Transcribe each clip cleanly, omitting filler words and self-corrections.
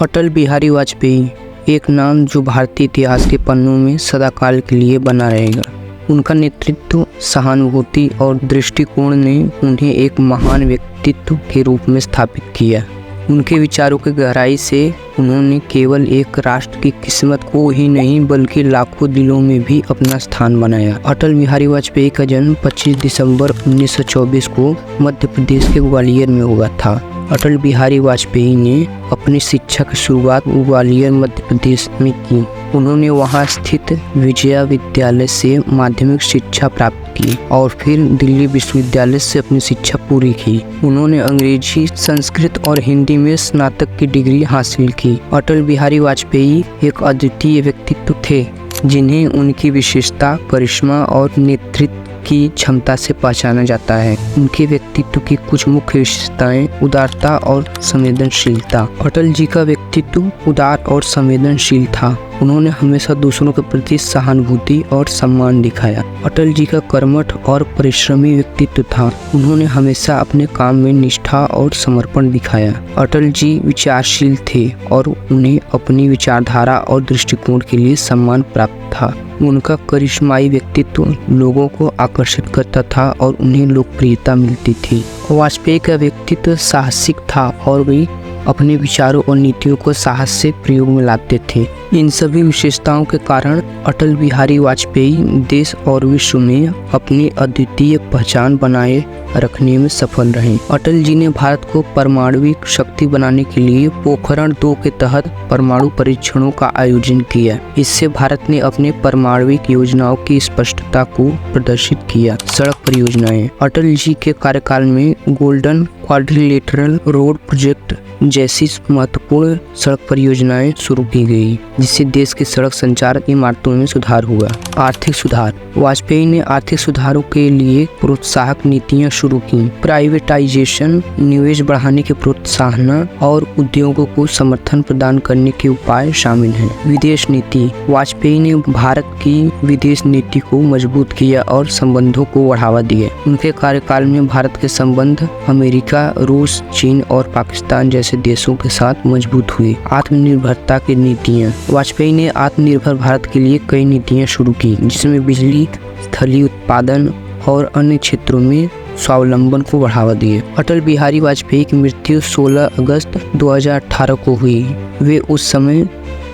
अटल बिहारी वाजपेयी एक नाम जो भारतीय इतिहास के पन्नों में सदाकाल के लिए बना रहेगा। उनका नेतृत्व, सहानुभूति और दृष्टिकोण ने उन्हें एक महान व्यक्तित्व के रूप में स्थापित किया। उनके विचारों की गहराई से उन्होंने केवल एक राष्ट्र की किस्मत को ही नहीं बल्कि लाखों दिलों में भी अपना स्थान बनाया। अटल बिहारी वाजपेयी का जन्म 25 दिसंबर 1924 को मध्य प्रदेश के ग्वालियर में हुआ था। अटल बिहारी वाजपेयी ने अपनी शिक्षा की शुरुआत ग्वालियर मध्य प्रदेश में की। उन्होंने वहां स्थित विजया विद्यालय से माध्यमिक शिक्षा प्राप्त की और फिर दिल्ली विश्वविद्यालय से अपनी शिक्षा पूरी की। उन्होंने अंग्रेजी, संस्कृत और हिंदी में स्नातक की डिग्री हासिल की। अटल बिहारी वाजपेयी एक अद्वितीय व्यक्तित्व थे जिन्हें उनकी विशेषता, करिश्मा और नेतृत्व की क्षमता से पहचाना जाता है। उनके व्यक्तित्व की कुछ मुख्य विशेषताएं उदारता और संवेदनशीलता। अटल जी का व्यक्तित्व उदार और संवेदनशील था। उन्होंने हमेशा दूसरों के प्रति सहानुभूति और सम्मान दिखाया। अटल जी का कर्मठ और परिश्रमी व्यक्तित्व था। उन्होंने हमेशा अपने काम में निष्ठा और समर्पण दिखाया। अटल जी विचारशील थे और उन्हें अपनी विचारधारा और दृष्टिकोण के लिए सम्मान प्राप्त था। उनका करिश्माई व्यक्तित्व लोगों को आकर्षित करता था और उन्हें लोकप्रियता मिलती थी। वाजपेयी का व्यक्तित्व साहसिक था और वे अपने विचारों और नीतियों को साहस से प्रयोग में लाते थे। इन सभी विशेषताओं के कारण अटल बिहारी वाजपेयी देश और विश्व में अपनी अद्वितीय पहचान बनाए रखने में सफल रहे। अटल जी ने भारत को परमाणविक शक्ति बनाने के लिए पोखरण 2 के तहत परमाणु परीक्षणों का आयोजन किया। इससे भारत ने अपने परमाणविक योजनाओं की स्पष्टता को प्रदर्शित किया। सड़क परियोजनाएं। अटल जी के कार्यकाल में गोल्डन क्वाड्रिलेटरल रोड प्रोजेक्ट जैसी महत्वपूर्ण सड़क परियोजनाएं शुरू की गई, जिससे देश के सड़क संचार इमारतों में सुधार हुआ। आर्थिक सुधार। वाजपेयी ने आर्थिक सुधारों के लिए प्रोत्साहक नीतियां शुरू की। प्राइवेटाइजेशन, निवेश बढ़ाने के प्रोत्साहन और उद्योगों को समर्थन प्रदान करने के उपाय शामिल हैं। विदेश नीति। वाजपेयी ने भारत की विदेश नीति को मजबूत किया और संबंधों को बढ़ावा दिया। उनके कार्यकाल में भारत के संबंध अमेरिका, रूस, चीन और पाकिस्तान जैसे देशों के साथ मजबूत हुए। आत्मनिर्भरता की नीतियाँ। वाजपेयी ने आत्मनिर्भर भारत के लिए कई नीतियाँ शुरू की, जिसमें बिजली, स्थलीय उत्पादन और अन्य क्षेत्रों में स्वावलंबन को बढ़ावा दिए। अटल बिहारी वाजपेयी की मृत्यु 16 अगस्त 2018 को हुई। वे उस समय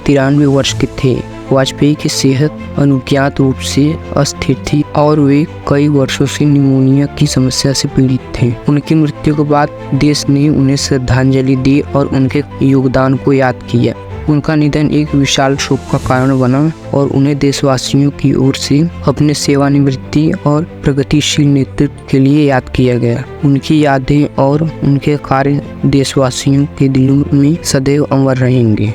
93 वर्ष के थे। वाजपेयी की सेहत अज्ञात रूप से अस्थिर थी और वे कई वर्षों से निमोनिया की समस्या से पीड़ित थे। उनकी मृत्यु के बाद देश ने उन्हें श्रद्धांजलि दी और उनके योगदान को याद किया। उनका निधन एक विशाल शोक का कारण बना और उन्हें देशवासियों की ओर से अपने सेवानिवृत्ति और प्रगतिशील नेतृत्व के लिए याद किया गया। उनकी यादें और उनके कार्य देशवासियों के दिलों में सदैव अमर रहेंगे।